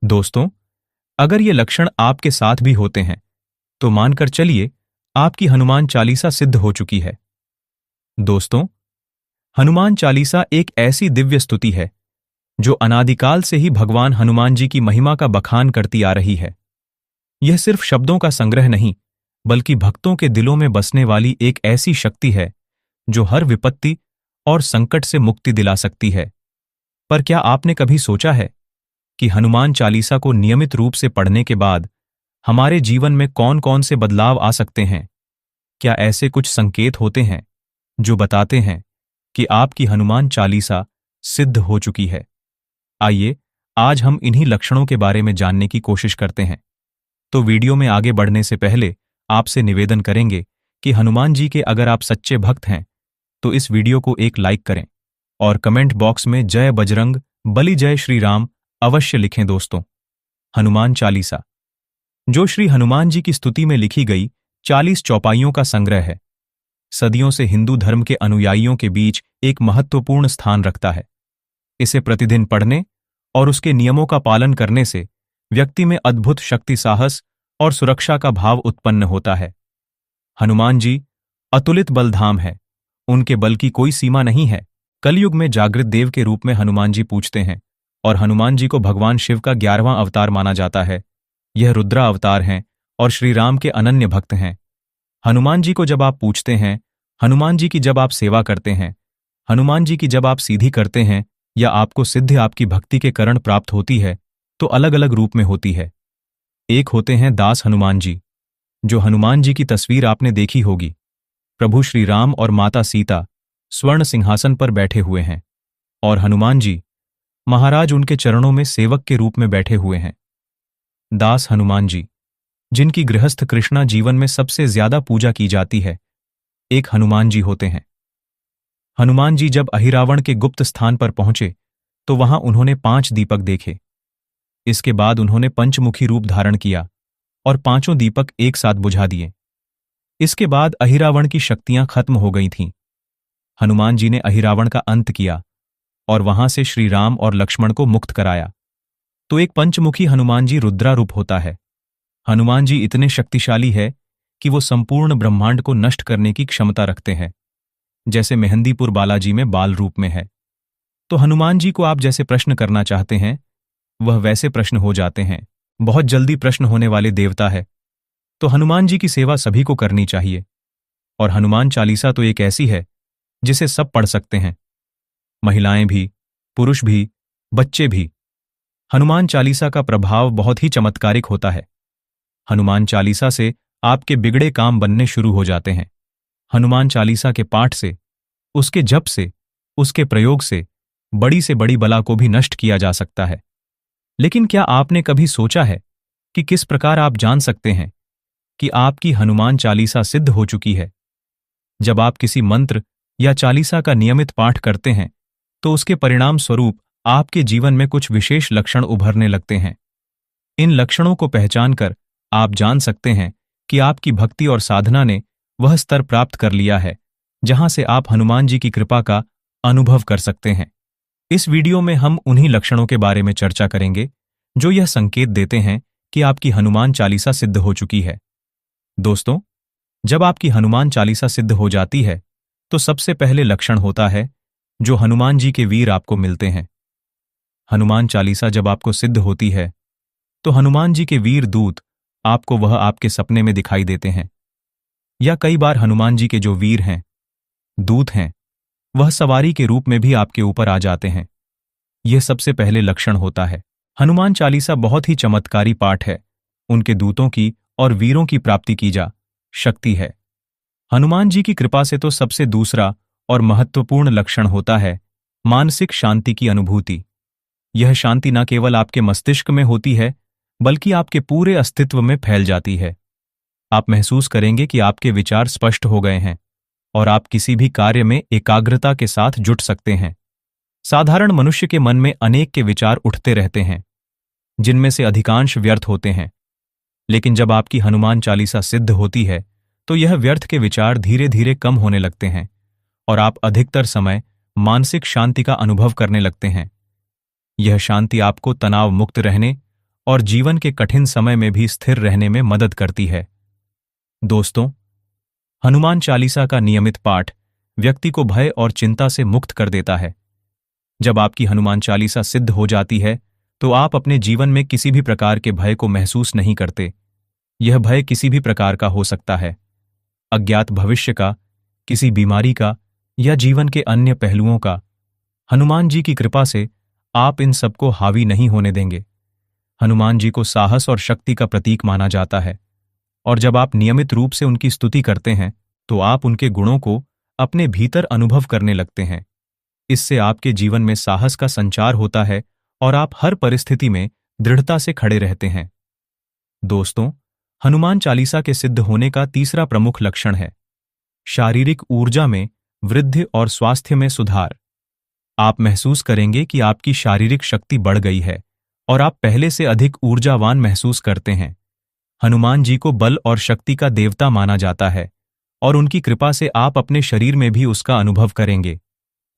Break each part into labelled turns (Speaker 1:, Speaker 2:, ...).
Speaker 1: दोस्तों, अगर ये लक्षण आपके साथ भी होते हैं तो मानकर चलिए आपकी हनुमान चालीसा सिद्ध हो चुकी है। दोस्तों, हनुमान चालीसा एक ऐसी दिव्य स्तुति है जो अनादिकाल से ही भगवान हनुमान जी की महिमा का बखान करती आ रही है। यह सिर्फ शब्दों का संग्रह नहीं, बल्कि भक्तों के दिलों में बसने वाली एक ऐसी शक्ति है जो हर विपत्ति और संकट से मुक्ति दिला सकती है। पर क्या आपने कभी सोचा है कि हनुमान चालीसा को नियमित रूप से पढ़ने के बाद हमारे जीवन में कौन कौन से बदलाव आ सकते हैं? क्या ऐसे कुछ संकेत होते हैं जो बताते हैं कि आपकी हनुमान चालीसा सिद्ध हो चुकी है? आइए, आज हम इन्हीं लक्षणों के बारे में जानने की कोशिश करते हैं। तो वीडियो में आगे बढ़ने से पहले आपसे निवेदन करेंगे कि हनुमान जी के अगर आप सच्चे भक्त हैं तो इस वीडियो को एक लाइक करें और कमेंट बॉक्स में जय बजरंग बली जय श्री राम अवश्य लिखें। दोस्तों, हनुमान चालीसा जो श्री हनुमान जी की स्तुति में लिखी गई 40 चौपाइयों का संग्रह है, सदियों से हिंदू धर्म के अनुयायियों के बीच एक महत्वपूर्ण स्थान रखता है। इसे प्रतिदिन पढ़ने और उसके नियमों का पालन करने से व्यक्ति में अद्भुत शक्ति, साहस और सुरक्षा का भाव उत्पन्न होता है। हनुमान जी अतुलित बलधाम है, उनके बल की कोई सीमा नहीं है। कलयुग में जागृत देव के रूप में हनुमान जी पूजते हैं और हनुमान जी को भगवान शिव का 11वां अवतार माना जाता है। यह रुद्रा अवतार हैं और श्री राम के अनन्य भक्त हैं। हनुमान जी को जब आप पूजते हैं, हनुमान जी की जब आप सेवा करते हैं, हनुमान जी की जब आप सीधी करते हैं या आपको सिद्धि आपकी भक्ति के कारण प्राप्त होती है, तो अलग अलग रूप में होती है। एक होते हैं दास हनुमान जी, जो हनुमान जी की तस्वीर आपने देखी होगी। प्रभु श्री राम और माता सीता स्वर्ण सिंहासन पर बैठे हुए हैं और हनुमान जी महाराज उनके चरणों में सेवक के रूप में बैठे हुए हैं। दास हनुमान जी, जिनकी गृहस्थ कृष्णा जीवन में सबसे ज्यादा पूजा की जाती है, एक हनुमान जी होते हैं। हनुमान जी जब अहिरावण के गुप्त स्थान पर पहुंचे तो वहां उन्होंने 5 दीपक देखे। इसके बाद उन्होंने पंचमुखी रूप धारण किया और 5 दीपक एक साथ बुझा दिए। इसके बाद अहिरावण की शक्तियां खत्म हो गई थीं। हनुमान जी ने अहिरावण का अंत किया और वहां से श्री राम और लक्ष्मण को मुक्त कराया। तो एक पंचमुखी हनुमान जी रुद्रा रूप होता है। हनुमान जी इतने शक्तिशाली है कि वो संपूर्ण ब्रह्मांड को नष्ट करने की क्षमता रखते हैं, जैसे मेहंदीपुर बालाजी में बाल रूप में है। तो हनुमान जी को आप जैसे प्रश्न करना चाहते हैं वह वैसे प्रश्न हो जाते हैं। बहुत जल्दी प्रश्न होने वाले देवता है। तो हनुमान जी की सेवा सभी को करनी चाहिए। और हनुमान चालीसा तो एक ऐसी है जिसे सब पढ़ सकते हैं, महिलाएं भी, पुरुष भी, बच्चे भी। हनुमान चालीसा का प्रभाव बहुत ही चमत्कारिक होता है। हनुमान चालीसा से आपके बिगड़े काम बनने शुरू हो जाते हैं। हनुमान चालीसा के पाठ से, उसके जप से, उसके प्रयोग से बड़ी से बड़ी बला को भी नष्ट किया जा सकता है। लेकिन क्या आपने कभी सोचा है कि किस प्रकार आप जान सकते हैं कि आपकी हनुमान चालीसा सिद्ध हो चुकी है? जब आप किसी मंत्र या चालीसा का नियमित पाठ करते हैं तो उसके परिणाम स्वरूप आपके जीवन में कुछ विशेष लक्षण उभरने लगते हैं। इन लक्षणों को पहचानकर आप जान सकते हैं कि आपकी भक्ति और साधना ने वह स्तर प्राप्त कर लिया है जहां से आप हनुमान जी की कृपा का अनुभव कर सकते हैं। इस वीडियो में हम उन्हीं लक्षणों के बारे में चर्चा करेंगे जो यह संकेत देते हैं कि आपकी हनुमान चालीसा सिद्ध हो चुकी है। दोस्तों, जब आपकी हनुमान चालीसा सिद्ध हो जाती है तो सबसे पहले लक्षण होता है जो हनुमान जी के वीर आपको मिलते हैं। हनुमान चालीसा जब आपको सिद्ध होती है तो हनुमान जी के वीर दूत आपको वह आपके सपने में दिखाई देते हैं, या कई बार हनुमान जी के जो वीर हैं, दूत हैं, वह सवारी के रूप में भी आपके ऊपर आ जाते हैं। यह सबसे पहले लक्षण होता है। हनुमान चालीसा बहुत ही चमत्कारी पाठ है। उनके दूतों की और वीरों की प्राप्ति की जा शक्ति है। हनुमान जी की कृपा से तो सबसे दूसरा और महत्वपूर्ण लक्षण होता है मानसिक शांति की अनुभूति। यह शांति न केवल आपके मस्तिष्क में होती है बल्कि आपके पूरे अस्तित्व में फैल जाती है। आप महसूस करेंगे कि आपके विचार स्पष्ट हो गए हैं और आप किसी भी कार्य में एकाग्रता के साथ जुट सकते हैं। साधारण मनुष्य के मन में अनेक के विचार उठते रहते हैं, जिनमें से अधिकांश व्यर्थ होते हैं। लेकिन जब आपकी हनुमान चालीसा सिद्ध होती है तो यह व्यर्थ के विचार धीरे धीरे कम होने लगते हैं और आप अधिकतर समय मानसिक शांति का अनुभव करने लगते हैं। यह शांति आपको तनाव मुक्त रहने और जीवन के कठिन समय में भी स्थिर रहने में मदद करती है। दोस्तों, हनुमान चालीसा का नियमित पाठ व्यक्ति को भय और चिंता से मुक्त कर देता है। जब आपकी हनुमान चालीसा सिद्ध हो जाती है तो आप अपने जीवन में किसी भी प्रकार के भय को महसूस नहीं करते। यह भय किसी भी प्रकार का हो सकता है, अज्ञात भविष्य का, किसी बीमारी का या जीवन के अन्य पहलुओं का। हनुमान जी की कृपा से आप इन सबको हावी नहीं होने देंगे। हनुमान जी को साहस और शक्ति का प्रतीक माना जाता है, और जब आप नियमित रूप से उनकी स्तुति करते हैं तो आप उनके गुणों को अपने भीतर अनुभव करने लगते हैं। इससे आपके जीवन में साहस का संचार होता है और आप हर परिस्थिति में दृढ़ता से खड़े रहते हैं। दोस्तों, हनुमान चालीसा के सिद्ध होने का तीसरा प्रमुख लक्षण है शारीरिक ऊर्जा में वृद्धि और स्वास्थ्य में सुधार। आप महसूस करेंगे कि आपकी शारीरिक शक्ति बढ़ गई है और आप पहले से अधिक ऊर्जावान महसूस करते हैं। हनुमान जी को बल और शक्ति का देवता माना जाता है और उनकी कृपा से आप अपने शरीर में भी उसका अनुभव करेंगे।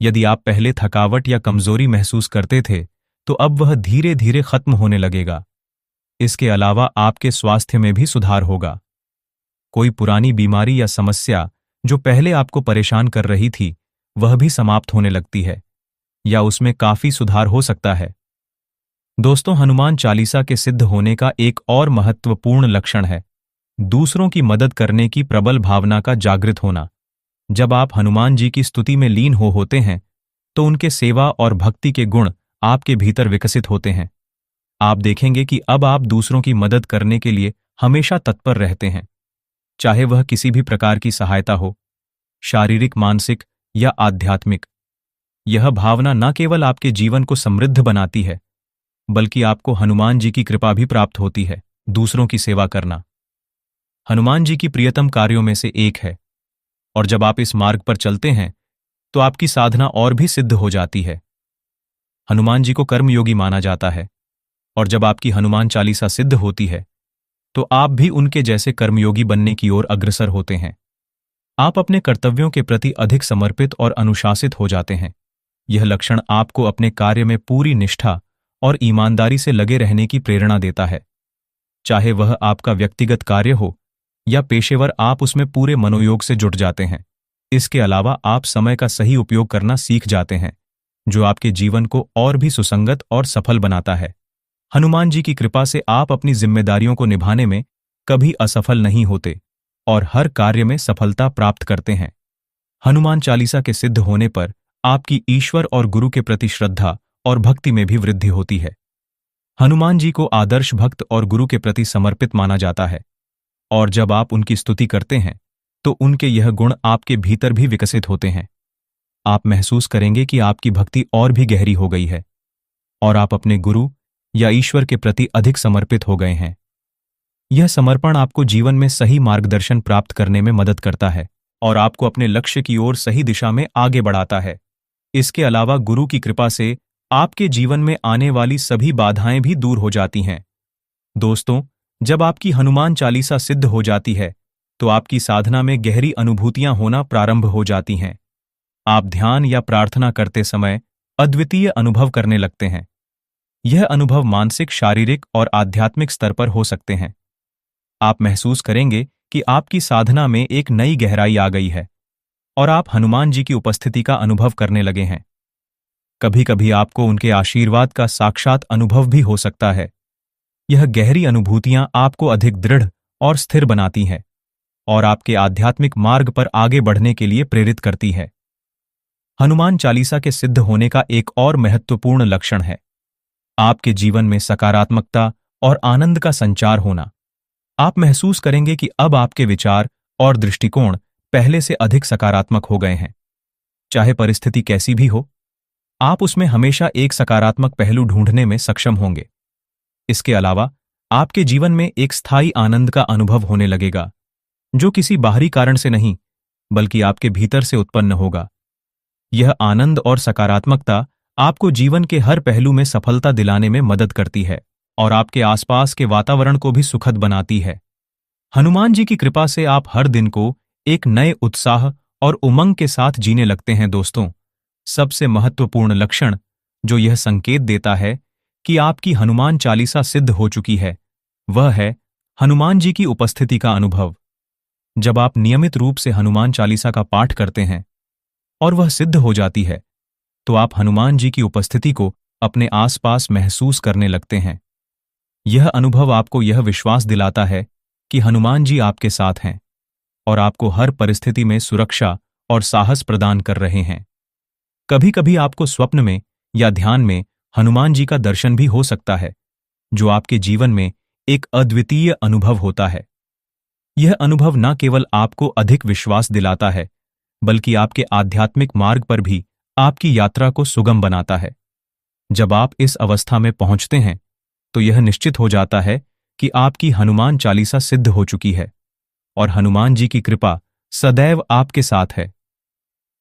Speaker 1: यदि आप पहले थकावट या कमजोरी महसूस करते थे तो अब वह धीरे धीरे खत्म होने लगेगा। इसके अलावा आपके स्वास्थ्य में भी सुधार होगा। कोई पुरानी बीमारी या समस्या जो पहले आपको परेशान कर रही थी वह भी समाप्त होने लगती है या उसमें काफी सुधार हो सकता है। दोस्तों, हनुमान चालीसा के सिद्ध होने का एक और महत्वपूर्ण लक्षण है दूसरों की मदद करने की प्रबल भावना का जागृत होना। जब आप हनुमान जी की स्तुति में लीन होते हैं तो उनके सेवा और भक्ति के गुण आपके भीतर विकसित होते हैं। आप देखेंगे कि अब आप दूसरों की मदद करने के लिए हमेशा तत्पर रहते हैं, चाहे वह किसी भी प्रकार की सहायता हो, शारीरिक, मानसिक या आध्यात्मिक। यह भावना न केवल आपके जीवन को समृद्ध बनाती है बल्कि आपको हनुमान जी की कृपा भी प्राप्त होती है। दूसरों की सेवा करना हनुमान जी की प्रियतम कार्यों में से एक है, और जब आप इस मार्ग पर चलते हैं तो आपकी साधना और भी सिद्ध हो जाती है। हनुमान जी को कर्मयोगी माना जाता है, और जब आपकी हनुमान चालीसा सिद्ध होती है तो आप भी उनके जैसे कर्मयोगी बनने की ओर अग्रसर होते हैं। आप अपने कर्तव्यों के प्रति अधिक समर्पित और अनुशासित हो जाते हैं। यह लक्षण आपको अपने कार्य में पूरी निष्ठा और ईमानदारी से लगे रहने की प्रेरणा देता है। चाहे वह आपका व्यक्तिगत कार्य हो या पेशेवर, आप उसमें पूरे मनोयोग से जुट जाते हैं। इसके अलावा आप समय का सही उपयोग करना सीख जाते हैं, जो आपके जीवन को और भी सुसंगत और सफल बनाता है। हनुमान जी की कृपा से आप अपनी जिम्मेदारियों को निभाने में कभी असफल नहीं होते और हर कार्य में सफलता प्राप्त करते हैं। हनुमान चालीसा के सिद्ध होने पर आपकी ईश्वर और गुरु के प्रति श्रद्धा और भक्ति में भी वृद्धि होती है। हनुमान जी को आदर्श भक्त और गुरु के प्रति समर्पित माना जाता है, और जब आप उनकी स्तुति करते हैं तो उनके यह गुण आपके भीतर भी विकसित होते हैं। आप महसूस करेंगे कि आपकी भक्ति और भी गहरी हो गई है और आप अपने गुरु या ईश्वर के प्रति अधिक समर्पित हो गए हैं। यह समर्पण आपको जीवन में सही मार्गदर्शन प्राप्त करने में मदद करता है और आपको अपने लक्ष्य की ओर सही दिशा में आगे बढ़ाता है। इसके अलावा गुरु की कृपा से आपके जीवन में आने वाली सभी बाधाएं भी दूर हो जाती हैं। दोस्तों, जब आपकी हनुमान चालीसा सिद्ध हो जाती है तो आपकी साधना में गहरी अनुभूतियां होना प्रारंभ हो जाती हैं। आप ध्यान या प्रार्थना करते समय अद्वितीय अनुभव करने लगते हैं। यह अनुभव मानसिक, शारीरिक और आध्यात्मिक स्तर पर हो सकते हैं। आप महसूस करेंगे कि आपकी साधना में एक नई गहराई आ गई है और आप हनुमान जी की उपस्थिति का अनुभव करने लगे हैं। कभी कभी आपको उनके आशीर्वाद का साक्षात अनुभव भी हो सकता है। यह गहरी अनुभूतियां आपको अधिक दृढ़ और स्थिर बनाती हैं और आपके आध्यात्मिक मार्ग पर आगे बढ़ने के लिए प्रेरित करती है। हनुमान चालीसा के सिद्ध होने का एक और महत्वपूर्ण लक्षण है आपके जीवन में सकारात्मकता और आनंद का संचार होना। आप महसूस करेंगे कि अब आपके विचार और दृष्टिकोण पहले से अधिक सकारात्मक हो गए हैं। चाहे परिस्थिति कैसी भी हो, आप उसमें हमेशा एक सकारात्मक पहलू ढूंढने में सक्षम होंगे। इसके अलावा आपके जीवन में एक स्थायी आनंद का अनुभव होने लगेगा, जो किसी बाहरी कारण से नहीं बल्कि आपके भीतर से उत्पन्न होगा। यह आनंद और सकारात्मकता आपको जीवन के हर पहलू में सफलता दिलाने में मदद करती है और आपके आसपास के वातावरण को भी सुखद बनाती है। हनुमान जी की कृपा से आप हर दिन को एक नए उत्साह और उमंग के साथ जीने लगते हैं। दोस्तों, सबसे महत्वपूर्ण लक्षण जो यह संकेत देता है कि आपकी हनुमान चालीसा सिद्ध हो चुकी है, वह है हनुमान जी की उपस्थिति का अनुभव। जब आप नियमित रूप से हनुमान चालीसा का पाठ करते हैं और वह सिद्ध हो जाती है, तो आप हनुमान जी की उपस्थिति को अपने आसपास महसूस करने लगते हैं। यह अनुभव आपको यह विश्वास दिलाता है कि हनुमान जी आपके साथ हैं और आपको हर परिस्थिति में सुरक्षा और साहस प्रदान कर रहे हैं। कभी-कभी आपको स्वप्न में या ध्यान में हनुमान जी का दर्शन भी हो सकता है, जो आपके जीवन में एक अद्वितीय अनुभव होता है। यह अनुभव न केवल आपको अधिक विश्वास दिलाता है, बल्कि आपके आध्यात्मिक मार्ग पर भी आपकी यात्रा को सुगम बनाता है। जब आप इस अवस्था में पहुंचते हैं, तो यह निश्चित हो जाता है कि आपकी हनुमान चालीसा सिद्ध हो चुकी है और हनुमान जी की कृपा सदैव आपके साथ है।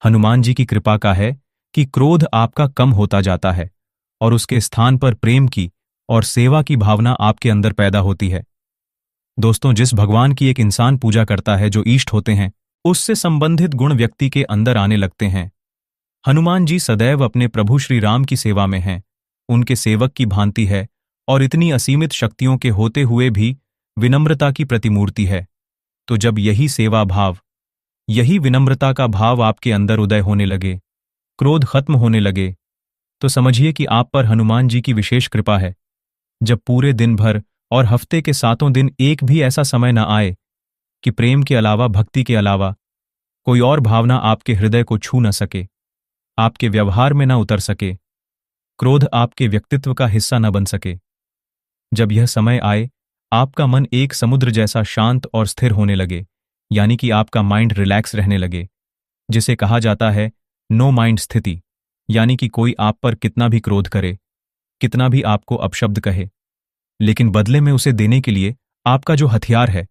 Speaker 1: हनुमान जी की कृपा का है कि क्रोध आपका कम होता जाता है और उसके स्थान पर प्रेम की और सेवा की भावना आपके अंदर पैदा होती है। दोस्तों, जिस भगवान की एक इंसान पूजा करता है जो इष्ट होते हैं, उससे संबंधित गुण व्यक्ति के अंदर आने लगते हैं। हनुमान जी सदैव अपने प्रभु श्री राम की सेवा में हैं, उनके सेवक की भांति है और इतनी असीमित शक्तियों के होते हुए भी विनम्रता की प्रतिमूर्ति है। तो जब यही सेवा भाव, यही विनम्रता का भाव आपके अंदर उदय होने लगे, क्रोध खत्म होने लगे, तो समझिए कि आप पर हनुमान जी की विशेष कृपा है। जब पूरे दिन भर और हफ्ते के 7 दिन एक भी ऐसा समय न आए कि प्रेम के अलावा, भक्ति के अलावा कोई और भावना आपके हृदय को छू न सके, आपके व्यवहार में न उतर सके, क्रोध आपके व्यक्तित्व का हिस्सा न बन सके। जब यह समय आए, आपका मन एक समुद्र जैसा शांत और स्थिर होने लगे, यानी कि आपका माइंड रिलैक्स रहने लगे, जिसे कहा जाता है नो माइंड स्थिति, यानी कि कोई आप पर कितना भी क्रोध करे, कितना भी आपको अपशब्द कहे, लेकिन बदले में उसे देने के लिए आपका जो हथियार है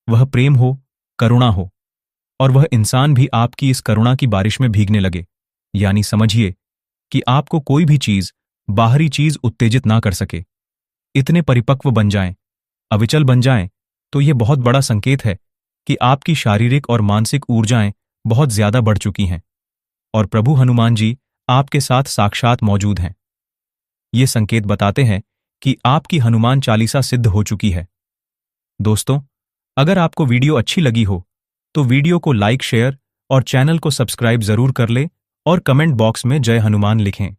Speaker 1: वह प्रेम हो, करुणा हो, और वह इंसान भी आपकी इस करुणा की बारिश में भीगने लगे। यानी समझिए कि आपको कोई भी चीज, बाहरी चीज उत्तेजित ना कर सके। इतने परिपक्व बन जाएं, अविचल बन जाएं, तो यह बहुत बड़ा संकेत है कि आपकी शारीरिक और मानसिक ऊर्जाएं बहुत ज्यादा बढ़ चुकी हैं और प्रभु हनुमान जी आपके साथ साक्षात मौजूद हैं। ये संकेत बताते हैं कि आपकी हनुमान चालीसा सिद्ध हो चुकी है। दोस्तों, अगर आपको वीडियो अच्छी लगी हो तो वीडियो को लाइक, शेयर और चैनल को सब्सक्राइब जरूर कर ले और कमेंट बॉक्स में जय हनुमान लिखें।